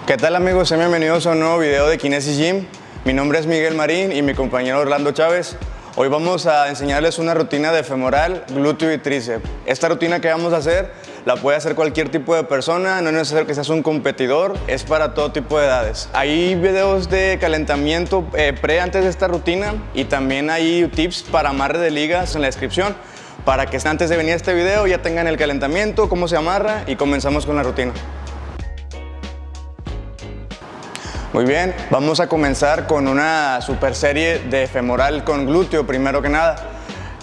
¿Qué tal amigos? Sean bienvenidos a un nuevo video de Kinesis Gym. Mi nombre es Miguel Marín y mi compañero Orlando Chávez. Hoy vamos a enseñarles una rutina de femoral, glúteo y tríceps. Esta rutina que vamos a hacer la puede hacer cualquier tipo de persona, no es necesario que seas un competidor, es para todo tipo de edades. Hay videos de calentamiento antes de esta rutina y también hay tips para amarre de ligas en la descripción para que antes de venir a este video ya tengan el calentamiento, cómo se amarra y comenzamos con la rutina. Muy bien, vamos a comenzar con una super serie de femoral con glúteo. Primero que nada,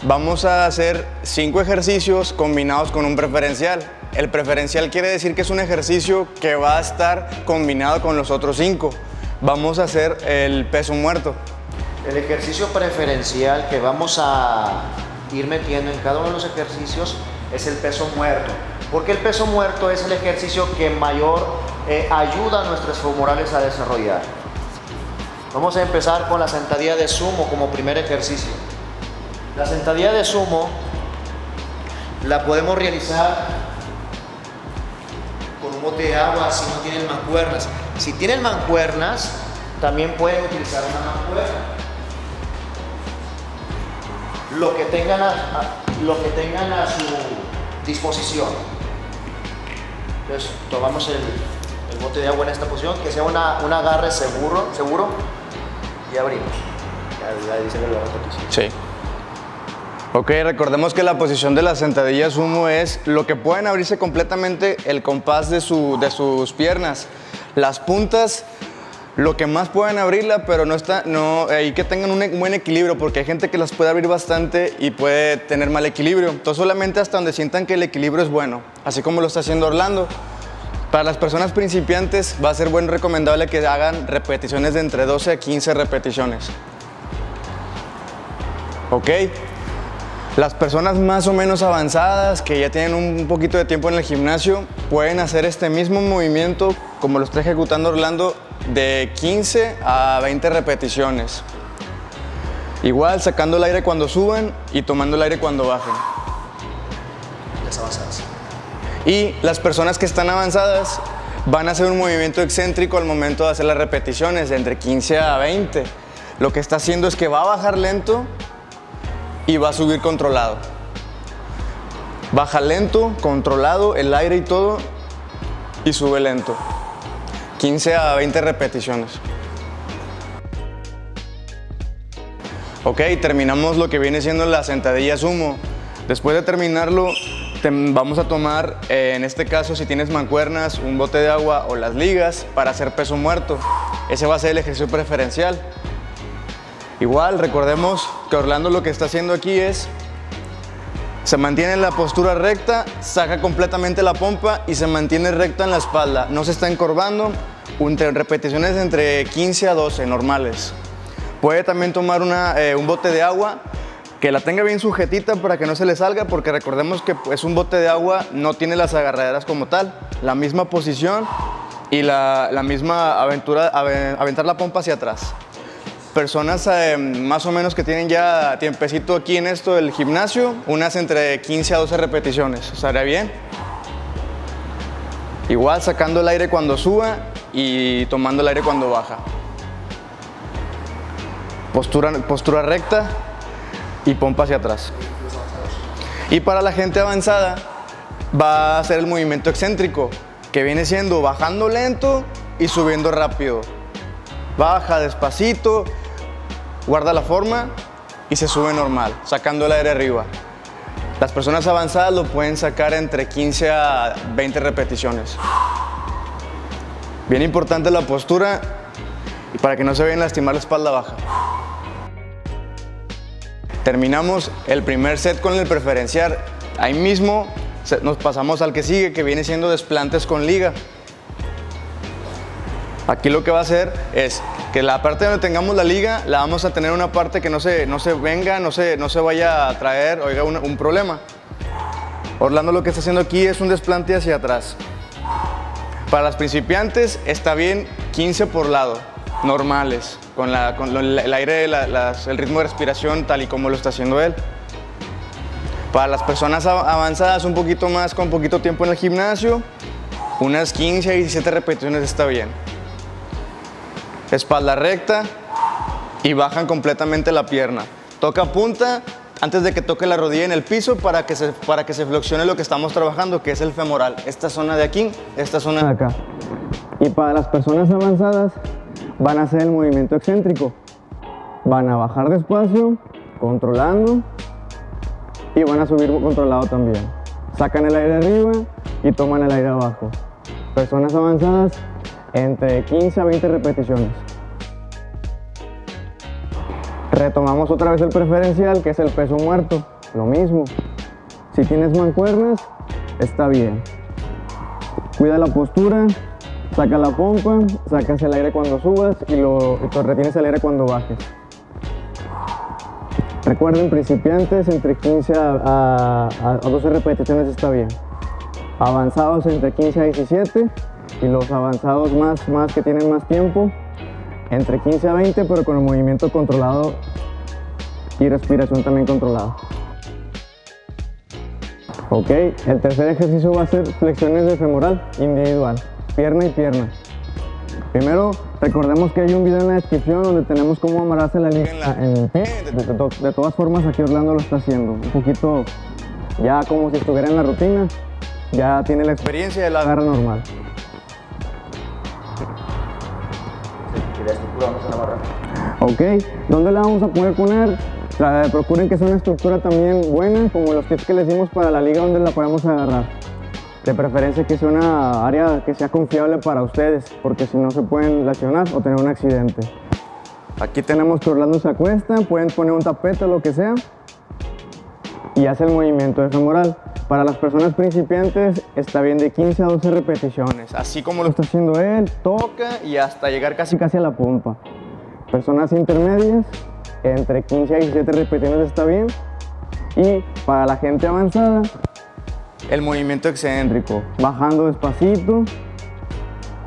vamos a hacer 5 ejercicios combinados con un preferencial. El preferencial quiere decir que es un ejercicio que va a estar combinado con los otros 5. Vamos a hacer el peso muerto. El ejercicio preferencial que vamos a ir metiendo en cada uno de los ejercicios es el peso muerto. Porque el peso muerto es el ejercicio que mayor ayuda a nuestros femorales a desarrollar. Vamos a empezar con la sentadilla de sumo como primer ejercicio. La sentadilla de sumo la podemos realizar con un bote de agua si no tienen mancuernas. Si tienen mancuernas, también pueden utilizar una mancuerna. Lo que tengan a su disposición. Entonces tomamos el bote de agua en esta posición, que sea un agarre seguro y abrimos. Ya dice que lo repetición. Sí. Ok, recordemos que la posición de la sentadilla sumo es lo que pueden abrirse completamente el compás de sus piernas. Las puntas, lo que más pueden abrirla, pero hay que tengan un buen equilibrio, porque hay gente que las puede abrir bastante y puede tener mal equilibrio. Entonces solamente hasta donde sientan que el equilibrio es bueno, así como lo está haciendo Orlando. Para las personas principiantes va a ser recomendable que hagan repeticiones de entre 12 a 15 repeticiones. Ok. Las personas más o menos avanzadas que ya tienen un poquito de tiempo en el gimnasio pueden hacer este mismo movimiento como lo está ejecutando Orlando de 15 a 20 repeticiones. Igual sacando el aire cuando suben y tomando el aire cuando bajen. Las avanzadas. Y las personas que están avanzadas van a hacer un movimiento excéntrico al momento de hacer las repeticiones de entre 15 a 20. Lo que está haciendo es que va a bajar lento y va a subir controlado. Baja lento, controlado, el aire y todo, y sube lento. 15 a 20 repeticiones. Ok, terminamos lo que viene siendo la sentadilla sumo. Después de terminarlo, vamos a tomar, en este caso, si tienes mancuernas, un bote de agua o las ligas para hacer peso muerto. Ese va a ser el ejercicio preferencial. Igual, recordemos que Orlando lo que está haciendo aquí es, se mantiene en la postura recta, saca completamente la pompa y se mantiene recta en la espalda. No se está encorvando, repeticiones entre 15 a 12 normales. Puede también tomar un bote de agua que la tenga bien sujetita para que no se le salga, porque recordemos que es un bote de agua, no tiene las agarraderas como tal. La misma posición y la misma aventar la pompa hacia atrás. Personas más o menos que tienen ya tiempecito aquí en esto del gimnasio, unas entre 15 a 12 repeticiones, ¿estaría bien? Igual sacando el aire cuando suba y tomando el aire cuando baja. Postura recta y pompa hacia atrás. Y para la gente avanzada va a hacer el movimiento excéntrico, que viene siendo bajando lento y subiendo rápido. Baja despacito, guarda la forma y se sube normal, sacando el aire arriba. Las personas avanzadas lo pueden sacar entre 15 a 20 repeticiones. Bien importante la postura y para que no se vayan a lastimar la espalda baja. Terminamos el primer set con el preferencial. Ahí mismo nos pasamos al que sigue, que viene siendo desplantes con liga. Aquí lo que va a hacer es que la parte donde tengamos la liga, la vamos a tener una parte que no se vaya a traer un problema. Orlando lo que está haciendo aquí es un desplante hacia atrás. Para las principiantes está bien 15 por lado, normales, con el aire, el ritmo de respiración tal y como lo está haciendo él. Para las personas avanzadas un poquito más, con poquito tiempo en el gimnasio, unas 15 a 17 repeticiones está bien. espalda recta y bajan completamente la pierna. Toca punta antes de que toque la rodilla en el piso para que se flexione lo que estamos trabajando, que es el femoral. Esta zona de aquí, esta zona de acá. Y para las personas avanzadas van a hacer el movimiento excéntrico. Van a bajar despacio, controlando, y van a subir controlado también. Sacan el aire arriba y toman el aire abajo. Personas avanzadas, entre 15 a 20 repeticiones. Retomamos otra vez el preferencial, que es el peso muerto. Lo mismo. Si tienes mancuernas, está bien. Cuida la postura, saca la pompa, sacas el aire cuando subas y retienes el aire cuando bajes. Recuerden, principiantes, entre 15 a 12 repeticiones está bien. Avanzados entre 15 a 17 y los avanzados más que tienen más tiempo, entre 15 a 20, pero con el movimiento controlado y respiración también controlada. Ok, el tercer ejercicio va a ser flexiones de femoral individual, pierna y pierna. Primero, recordemos que hay un video en la descripción donde tenemos cómo amarrarse la liga en el pie. De todas formas, aquí Orlando lo está haciendo. Un poquito ya como si estuviera en la rutina. Ya tiene la experiencia y la agarra normal. Ok, ¿dónde la vamos a poner? Procuren que sea una estructura también buena, como los tips que les dimos para la liga donde la podemos agarrar. De preferencia que sea una área que sea confiable para ustedes, porque si no se pueden lesionar o tener un accidente. Aquí tenemos que Orlando se acuesta, pueden poner un tapete o lo que sea y hace el movimiento de femoral. Para las personas principiantes está bien de 15 a 12 repeticiones, así como lo está haciendo él, toca y hasta llegar casi a la pompa. Personas intermedias, entre 15 a 17 repeticiones está bien. Y para la gente avanzada, el movimiento excéntrico, bajando despacito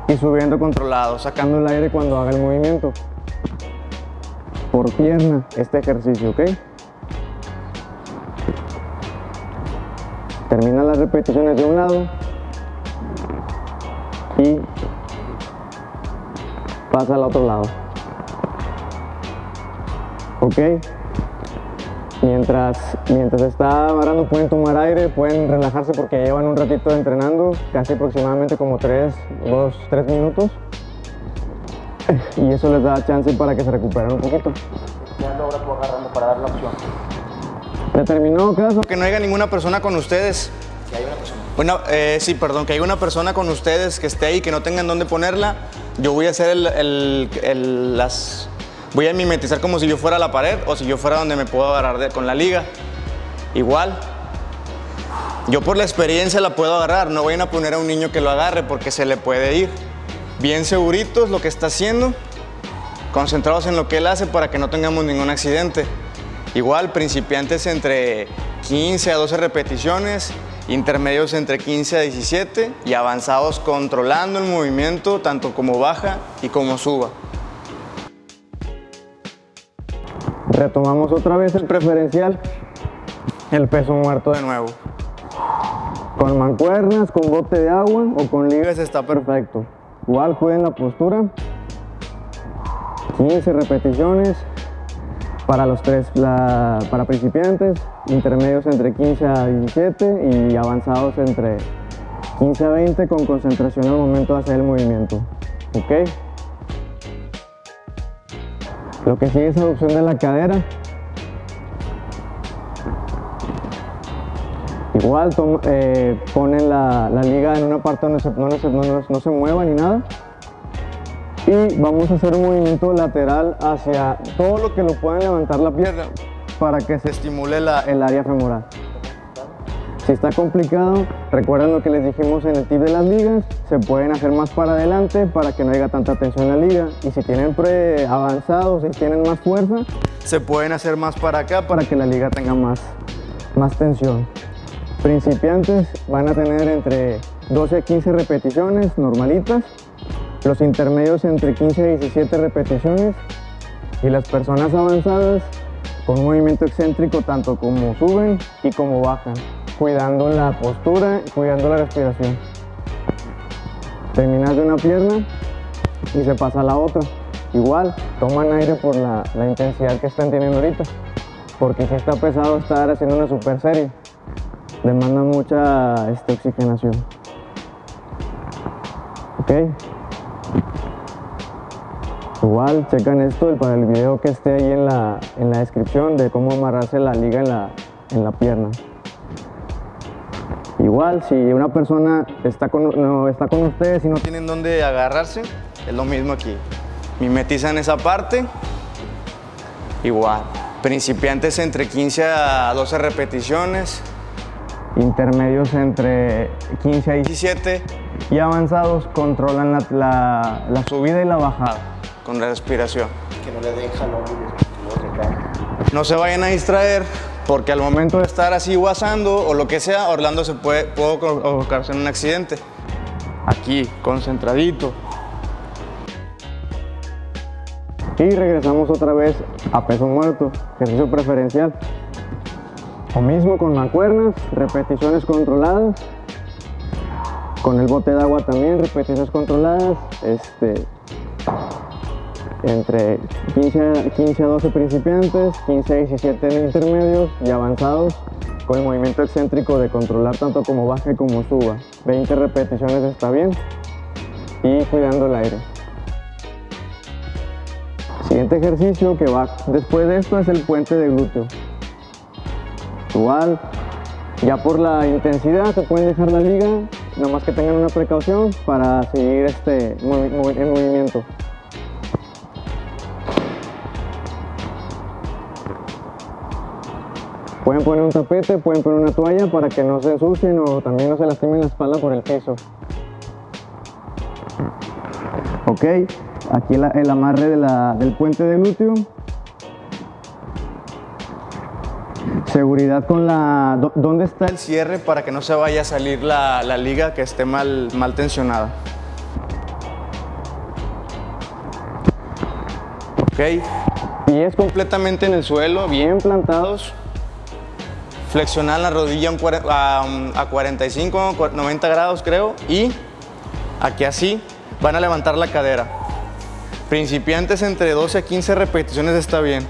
y subiendo controlado, sacando el aire cuando haga el movimiento. Por pierna, este ejercicio, ¿ok? Termina las repeticiones de un lado y pasa al otro lado. ¿Ok? Mientras está amarrando pueden tomar aire, pueden relajarse porque llevan un ratito entrenando, casi aproximadamente como 3 minutos. Y eso les da chance para que se recuperen un poquito. Ya logra tú agarrando para dar la opción. Determinado caso que no haya ninguna persona con ustedes. Que hay una persona. Que haya una persona con ustedes que esté ahí, que no tengan dónde ponerla. Yo voy a hacer voy a mimetizar como si yo fuera la pared o si yo fuera donde me puedo agarrar con la liga. Igual. Yo por la experiencia la puedo agarrar. No vayan a poner a un niño que lo agarre porque se le puede ir. Bien seguritos lo que está haciendo. Concentrados en lo que él hace para que no tengamos ningún accidente. Igual, principiantes entre 15 a 12 repeticiones, intermedios entre 15 a 17 y avanzados controlando el movimiento tanto como baja y como suba. Retomamos otra vez el preferencial, el peso muerto de nuevo. Con mancuernas, con bote de agua o con ligas está perfecto. Igual cuiden la postura. 15 repeticiones para los tres, para principiantes, intermedios entre 15 a 17 y avanzados entre 15 a 20 con concentración al momento de hacer el movimiento. ¿Ok? Lo que sigue es aducción de la cadera. Igual ponen la liga en una parte donde no se mueva ni nada. Y vamos a hacer un movimiento lateral hacia todo lo que lo puedan levantar la pierna para que se estimule el área femoral. Si está complicado, recuerden lo que les dijimos en el tip de las ligas, se pueden hacer más para adelante para que no haya tanta tensión en la liga. Y si tienen avanzados, si tienen más fuerza, se pueden hacer más para acá para que la liga tenga más tensión. Principiantes van a tener entre 12 a 15 repeticiones normalitas, los intermedios entre 15 a 17 repeticiones y las personas avanzadas con un movimiento excéntrico tanto como suben y como bajan, cuidando la postura y cuidando la respiración. Terminas de una pierna y se pasa a la otra. igual toman aire por la intensidad que están teniendo ahorita, porque si está pesado estar haciendo una super serie, demanda mucha oxigenación. Ok, igual checan esto para el video que esté ahí en la descripción de cómo amarrarse la liga en la pierna. Igual, si una persona está con ustedes y no Tienen dónde agarrarse, es lo mismo aquí. Mimetizan esa parte, igual. Principiantes entre 15 a 12 repeticiones. intermedios entre 15 a 17. y avanzados controlan la subida y la bajada. Con la respiración. Que no le den jalón y luego recae. No se vayan a distraer, porque al momento de estar así guasando o lo que sea, Orlando puede colocarse en un accidente. Aquí, concentradito. Y regresamos otra vez a peso muerto, ejercicio preferencial. Lo mismo con mancuernas, repeticiones controladas. Con el bote de agua también, repeticiones controladas. Entre 15 a 12 principiantes, 15 a 17 de intermedios y avanzados, con el movimiento excéntrico de controlar tanto como baje como suba. 20 repeticiones está bien, y cuidando el aire. Siguiente ejercicio que va después de esto es el puente de glúteo. Igual, ya por la intensidad se pueden dejar la liga, nomás que tengan una precaución para seguir el movimiento. Pueden poner un tapete, pueden poner una toalla para que no se ensucien o también no se lastimen la espalda por el peso. Ok, aquí el amarre del puente de glúteo. Seguridad con ¿dónde está El cierre para que no se vaya a salir la liga que esté mal tensionada. Ok, pies completamente en el suelo, bien plantados. Flexionar la rodilla a 45, 90 grados creo, y aquí así van a levantar la cadera. Principiantes entre 12 a 15 repeticiones está bien.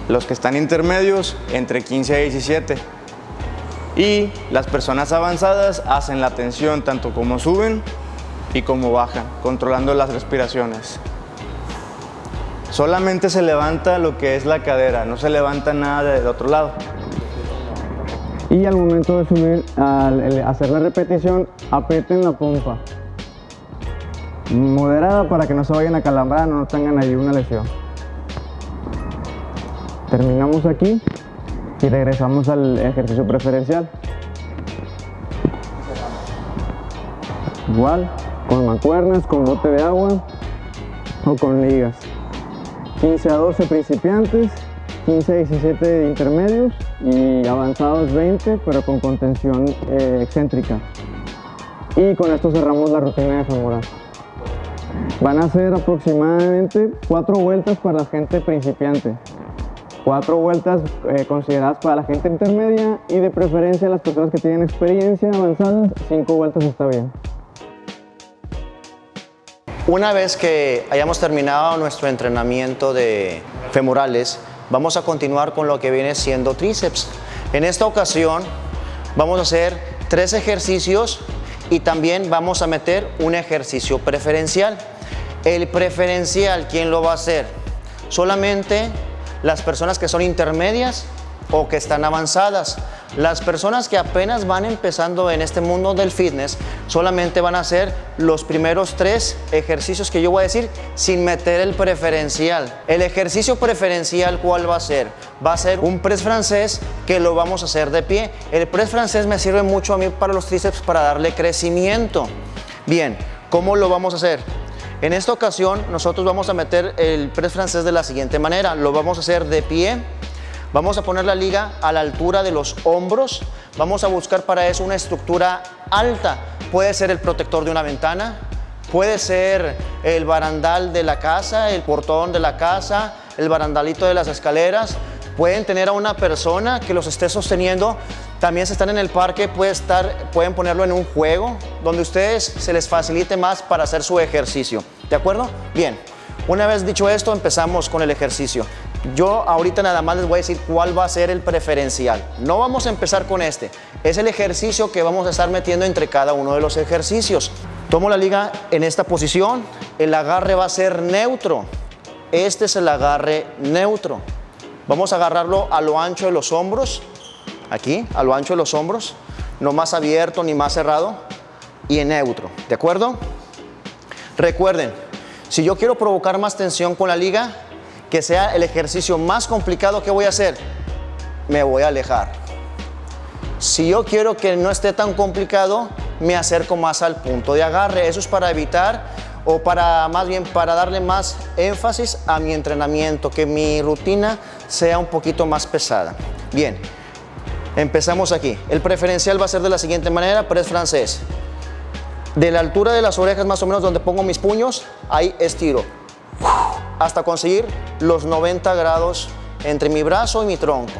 Los que están intermedios entre 15 a 17. Y las personas avanzadas hacen la tensión tanto como suben y como bajan, controlando las respiraciones. Solamente se levanta lo que es la cadera, no se levanta nada del otro lado. Y al momento de subir, al hacer la repetición, aprieten la pompa. Moderada para que no se vayan a calambrar, no tengan ahí una lesión. Terminamos aquí y regresamos al ejercicio preferencial. Igual, con mancuernas, con bote de agua o con ligas. 15 a 12 principiantes, 15 a 17 de intermedios y avanzados 20, pero con contención excéntrica. Y con esto cerramos la rutina de femoral. Van a ser aproximadamente 4 vueltas para la gente principiante, 4 vueltas consideradas para la gente intermedia y de preferencia las personas que tienen experiencia avanzadas, 5 vueltas está bien. Una vez que hayamos terminado nuestro entrenamiento de femorales, vamos a continuar con lo que viene siendo tríceps. En esta ocasión vamos a hacer 3 ejercicios y también vamos a meter un ejercicio preferencial. El preferencial, ¿quién lo va a hacer? Solamente las personas que son intermedias o que están avanzadas. Las personas que apenas van empezando en este mundo del fitness solamente van a hacer los primeros 3 ejercicios que yo voy a decir sin meter el preferencial. El ejercicio preferencial, ¿cuál va a ser? Va a ser un press francés que lo vamos a hacer de pie. El press francés me sirve mucho a mí para los tríceps para darle crecimiento. Bien, ¿cómo lo vamos a hacer? En esta ocasión nosotros vamos a meter el press francés de la siguiente manera. Lo vamos a hacer de pie. Vamos a poner la liga a la altura de los hombros. Vamos a buscar para eso una estructura alta. Puede ser el protector de una ventana, puede ser el barandal de la casa, el portón de la casa, el barandalito de las escaleras. Pueden tener a una persona que los esté sosteniendo. También si están en el parque, pueden ponerlo en un juego donde a ustedes se les facilite más para hacer su ejercicio. ¿De acuerdo? Bien, una vez dicho esto, empezamos con el ejercicio. Yo ahorita nada más les voy a decir cuál va a ser el preferencial. No vamos a empezar con este. Es el ejercicio que vamos a estar metiendo entre cada uno de los ejercicios. Tomo la liga en esta posición. El agarre va a ser neutro. Este es el agarre neutro. Vamos a agarrarlo a lo ancho de los hombros. Aquí, a lo ancho de los hombros. No más abierto ni más cerrado. Y en neutro. ¿De acuerdo? Recuerden, si yo quiero provocar más tensión con la liga, que sea el ejercicio más complicado, que voy a hacer, me voy a alejar. Si yo quiero que no esté tan complicado, me acerco más al punto de agarre. Eso es para evitar, o para más bien para darle más énfasis a mi entrenamiento, que mi rutina sea un poquito más pesada. Bien, empezamos aquí. El preferencial va a ser de la siguiente manera, press francés. De la altura de las orejas, más o menos donde pongo mis puños, ahí estiro hasta conseguir los 90 grados entre mi brazo y mi tronco.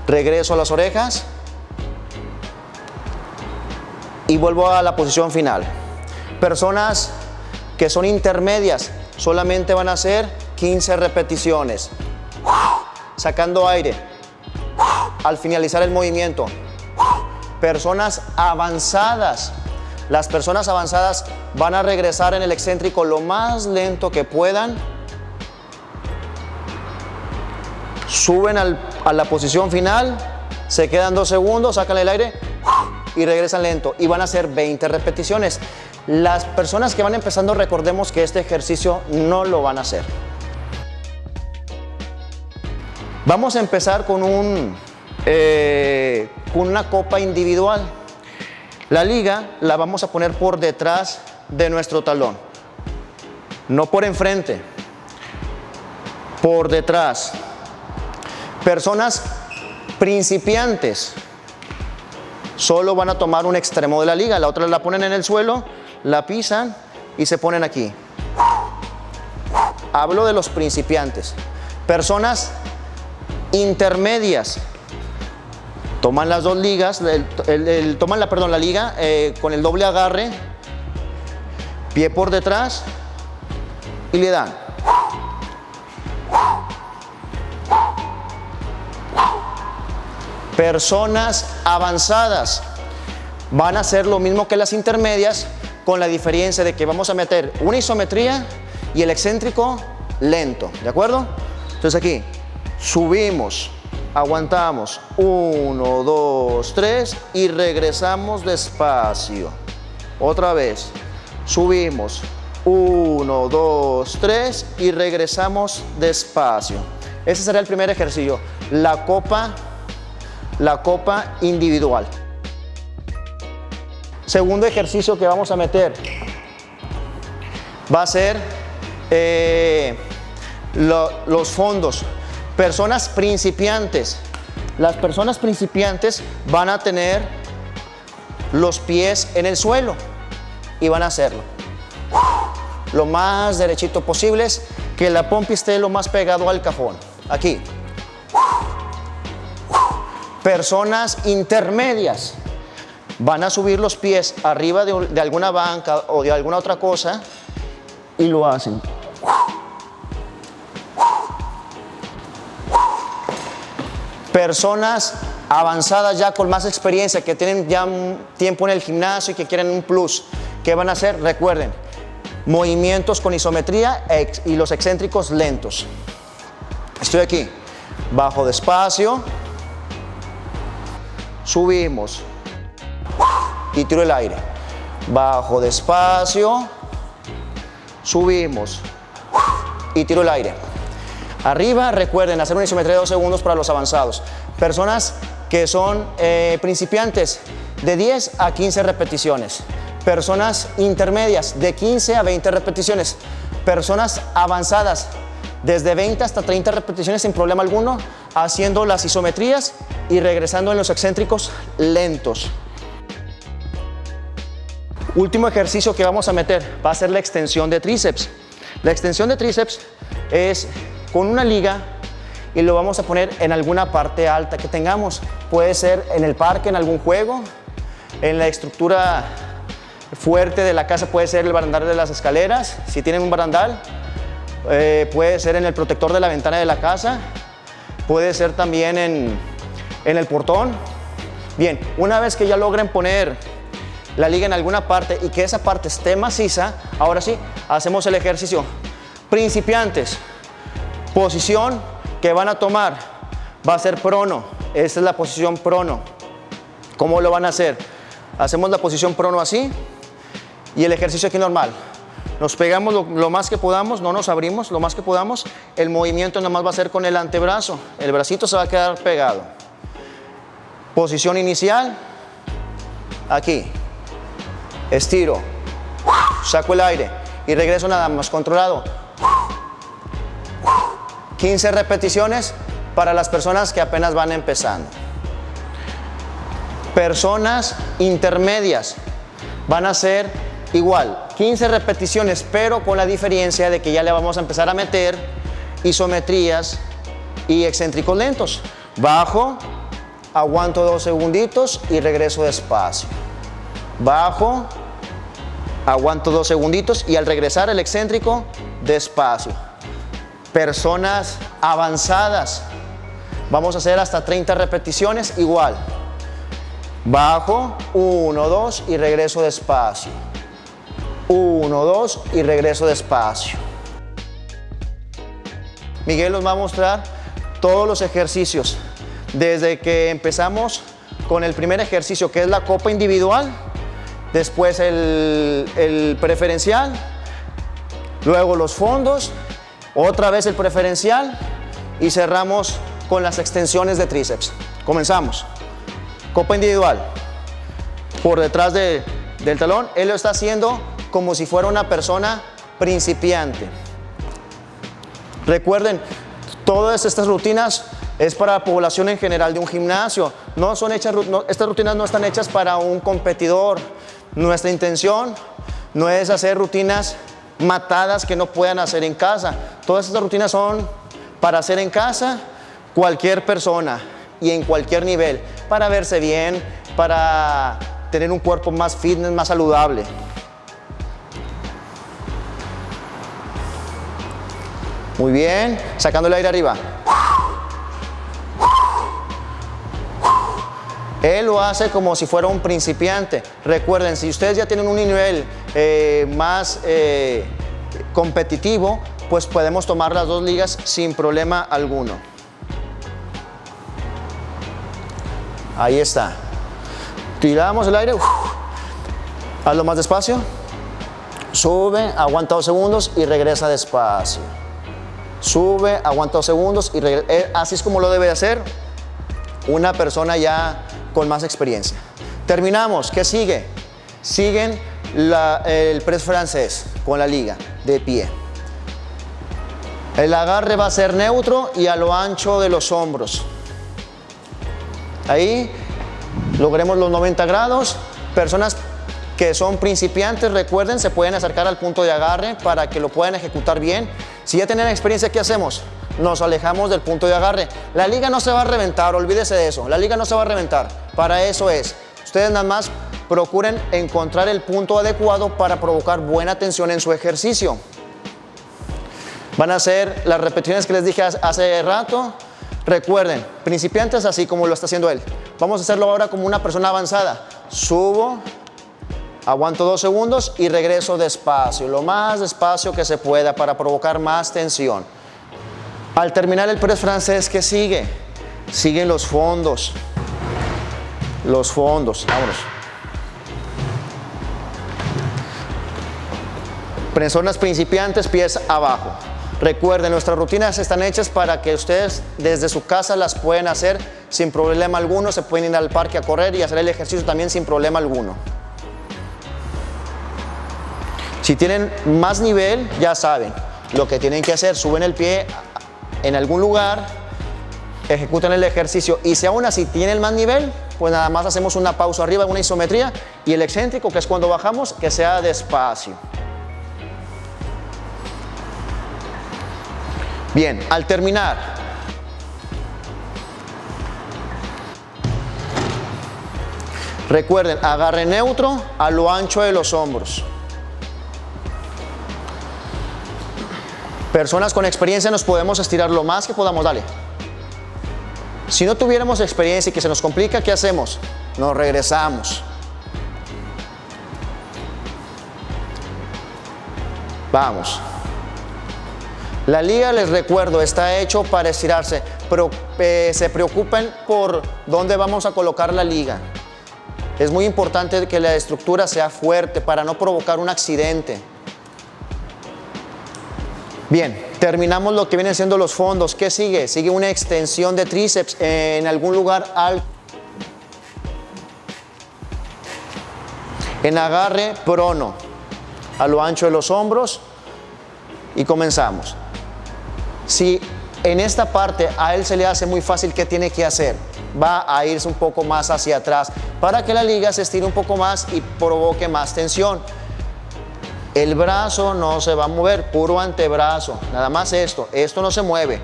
Regreso a las orejas y vuelvo a la posición final. Personas que son intermedias solamente van a hacer 15 repeticiones, sacando aire al finalizar el movimiento. Personas avanzadas, las personas avanzadas van a regresar en el excéntrico lo más lento que puedan. Suben a la posición final, se quedan 2 segundos, sacan el aire y regresan lento. Y van a hacer 20 repeticiones. Las personas que van empezando, recordemos que este ejercicio no lo van a hacer. Vamos a empezar con una copa individual. La liga la vamos a poner por detrás de nuestro talón, no por enfrente, por detrás. Personas principiantes solo van a tomar un extremo de la liga, la otra la ponen en el suelo, la pisan y se ponen aquí. Hablo de los principiantes. Personas intermedias toman las dos ligas, toman la liga con el doble agarre, pie por detrás y le dan. Personas avanzadas van a hacer lo mismo que las intermedias, con la diferencia de que vamos a meter una isometría y el excéntrico lento, ¿de acuerdo? Entonces aquí subimos, aguantamos, 1, 2, 3 y regresamos despacio. Otra vez, subimos, 1, 2, 3 y regresamos despacio. Ese será el primer ejercicio, la copa individual. Segundo ejercicio que vamos a meter va a ser los fondos. Personas principiantes. Las personas principiantes van a tener los pies en el suelo y van a hacerlo lo más derechito posible, que la pompi esté lo más pegado al cajón. Aquí. Personas intermedias van a subir los pies arriba de alguna banca o de alguna otra cosa y lo hacen. Personas avanzadas ya con más experiencia, que tienen ya un tiempo en el gimnasio y que quieren un plus, ¿qué van a hacer? Recuerden, movimientos con isometría y los excéntricos lentos. Estoy aquí, bajo despacio, subimos y tiro el aire, bajo despacio, subimos y tiro el aire. Arriba, recuerden hacer una isometría de 2 segundos para los avanzados. Personas que son principiantes, de 10 a 15 repeticiones. Personas intermedias, de 15 a 20 repeticiones. Personas avanzadas, desde 20 hasta 30 repeticiones sin problema alguno, haciendo las isometrías y regresando en los excéntricos lentos. Último ejercicio que vamos a meter va a ser la extensión de tríceps. La extensión de tríceps es con una liga y lo vamos a poner en alguna parte alta que tengamos. Puede ser en el parque, en algún juego, en la estructura fuerte de la casa puede ser el barandal de las escaleras, si tienen un barandal, puede ser en el protector de la ventana de la casa, puede ser también en el portón. Bien, una vez que ya logren poner la liga en alguna parte y que esa parte esté maciza, ahora sí, hacemos el ejercicio. Principiantes, posición que van a tomar va a ser prono. Esta es la posición prono. ¿Cómo lo van a hacer? Hacemos la posición prono así y el ejercicio aquí normal. Nos pegamos lo más que podamos, no nos abrimos, lo más que podamos. El movimiento nada más va a ser con el antebrazo. El bracito se va a quedar pegado. Posición inicial. Aquí. Estiro. Saco el aire y regreso nada más controlado. 15 repeticiones para las personas que apenas van empezando. Personas intermedias van a ser igual, 15 repeticiones, pero con la diferencia de que ya le vamos a empezar a meter isometrías y excéntricos lentos. Bajo, aguanto 2 segunditos y regreso despacio. Bajo, aguanto 2 segunditos y al regresar el excéntrico, despacio. Personas avanzadas, vamos a hacer hasta 30 repeticiones igual. Bajo, 1, 2 y regreso despacio. 1, 2 y regreso despacio. Miguel nos va a mostrar todos los ejercicios. Desde que empezamos con el primer ejercicio, que es la copa individual, después el preferencial, luego los fondos, otra vez el preferencial y cerramos con las extensiones de tríceps. Comenzamos. Copa individual. Por detrás del talón, él lo está haciendo como si fuera una persona principiante. Recuerden, todas estas rutinas es para la población en general de un gimnasio. No son hechas, estas rutinas no están hechas para un competidor. Nuestra intención no es hacer rutinas matadas que no puedan hacer en casa. Todas estas rutinas son para hacer en casa cualquier persona y en cualquier nivel, para verse bien, para tener un cuerpo más fitness, más saludable. Muy bien, sacando el aire arriba. Él lo hace como si fuera un principiante. Recuerden, si ustedes ya tienen un nivel más competitivo, pues podemos tomar las 2 ligas sin problema alguno. Ahí está. Tiramos el aire. Hazlo más despacio. Sube, aguanta 2 segundos y regresa despacio. Sube, aguanta 2 segundos y regresa. Así es como lo debe hacer una persona ya con más experiencia. Terminamos. ¿Qué sigue? Siguen el press francés con la liga de pie. El agarre va a ser neutro y a lo ancho de los hombros. Ahí logremos los 90 grados. Personas que son principiantes, recuerden, se pueden acercar al punto de agarre para que lo puedan ejecutar bien. Si ya tienen experiencia, ¿qué hacemos? Nos alejamos del punto de agarre. La liga no se va a reventar, olvídese de eso. La liga no se va a reventar. Para eso es. Ustedes nada más procuren encontrar el punto adecuado para provocar buena tensión en su ejercicio. Van a hacer las repeticiones que les dije hace rato. Recuerden, principiantes así como lo está haciendo él. Vamos a hacerlo ahora como una persona avanzada. Subo, aguanto 2 segundos y regreso despacio, lo más despacio que se pueda para provocar más tensión. Al terminar el press francés, ¿qué sigue? Siguen los fondos. Los fondos, vámonos. Personas principiantes, pies abajo. Recuerden, nuestras rutinas están hechas para que ustedes desde su casa las pueden hacer sin problema alguno. Se pueden ir al parque a correr y hacer el ejercicio también sin problema alguno. Si tienen más nivel, ya saben lo que tienen que hacer. Suben el pie en algún lugar, ejecutan el ejercicio y si aún así tienen más nivel, pues nada más hacemos una pausa arriba, una isometría y el excéntrico, que es cuando bajamos, que sea despacio. Bien, al terminar, Recuerden, agarre neutro a lo ancho de los hombros. Personas con experiencia nos podemos estirar lo más que podamos, dale. Si no tuviéramos experiencia y que se nos complica, ¿qué hacemos? Nos regresamos. Vamos. La liga, les recuerdo, está hecho para estirarse, pero se preocupen por dónde vamos a colocar la liga. Es muy importante que la estructura sea fuerte para no provocar un accidente. Bien, terminamos lo que vienen siendo los fondos. ¿Qué sigue? Sigue una extensión de tríceps en algún lugar alto. En agarre prono, a lo ancho de los hombros, y comenzamos. Si en esta parte a él se le hace muy fácil, ¿qué tiene que hacer? Va a irse un poco más hacia atrás para que la liga se estire un poco más y provoque más tensión. El brazo no se va a mover, puro antebrazo, nada más esto no se mueve.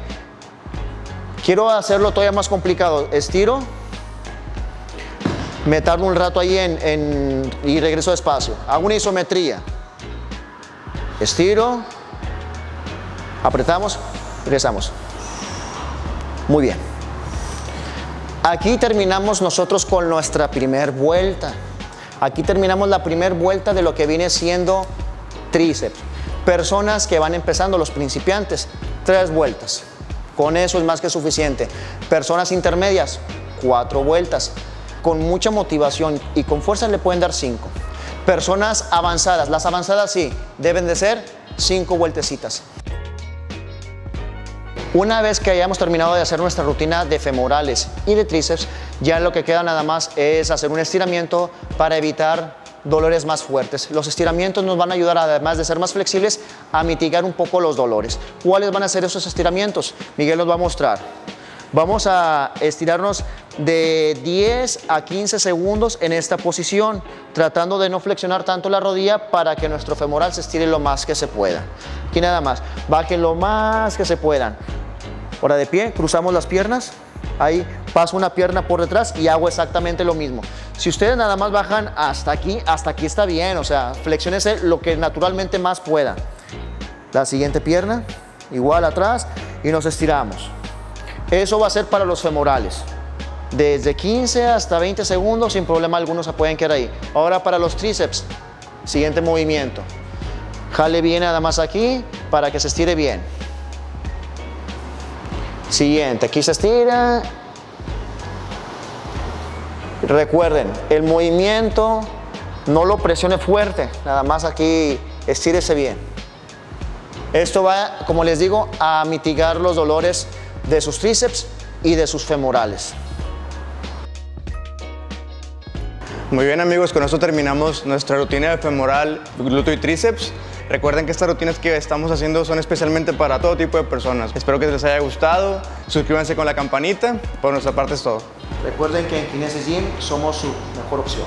Quiero hacerlo todavía más complicado. Estiro, me tardo un rato ahí y regreso despacio. Hago una isometría. Estiro, apretamos, regresamos. Muy bien. Aquí terminamos nosotros con nuestra primer vuelta. Aquí terminamos la primera vuelta de lo que viene siendo tríceps. Personas que van empezando, los principiantes, 3 vueltas. Con eso es más que suficiente. Personas intermedias, 4 vueltas. Con mucha motivación y con fuerza le pueden dar 5. Personas avanzadas, las avanzadas sí, deben de ser 5 vueltecitas. Una vez que hayamos terminado de hacer nuestra rutina de femorales y de tríceps, ya lo que queda nada más es hacer un estiramiento para evitar dolores más fuertes. Los estiramientos nos van a ayudar, además de ser más flexibles, a mitigar un poco los dolores. ¿Cuáles van a ser esos estiramientos? Miguel los va a mostrar. Vamos a estirarnos de 10 a 15 segundos en esta posición, tratando de no flexionar tanto la rodilla para que nuestro femoral se estire lo más que se pueda. Aquí nada más, bajen lo más que se puedan. Ahora de pie, cruzamos las piernas, ahí paso una pierna por detrás y hago exactamente lo mismo. Si ustedes nada más bajan hasta aquí está bien, o sea, flexiónense lo que naturalmente más puedan. La siguiente pierna, igual atrás, y nos estiramos. Eso va a ser para los femorales. Desde 15 hasta 20 segundos, sin problema alguno se pueden quedar ahí. Ahora para los tríceps, siguiente movimiento. Jale bien nada más aquí para que se estire bien. Siguiente, aquí se estira. Recuerden, el movimiento no lo presione fuerte, nada más aquí estírese bien. Esto va, como les digo, a mitigar los dolores de sus tríceps y de sus femorales. Muy bien amigos, con esto terminamos nuestra rutina de femoral, glúteo y tríceps. Recuerden que estas rutinas que estamos haciendo son especialmente para todo tipo de personas. Espero que les haya gustado, suscríbanse con la campanita, por nuestra parte es todo. Recuerden que en Kinesis Gym somos su mejor opción.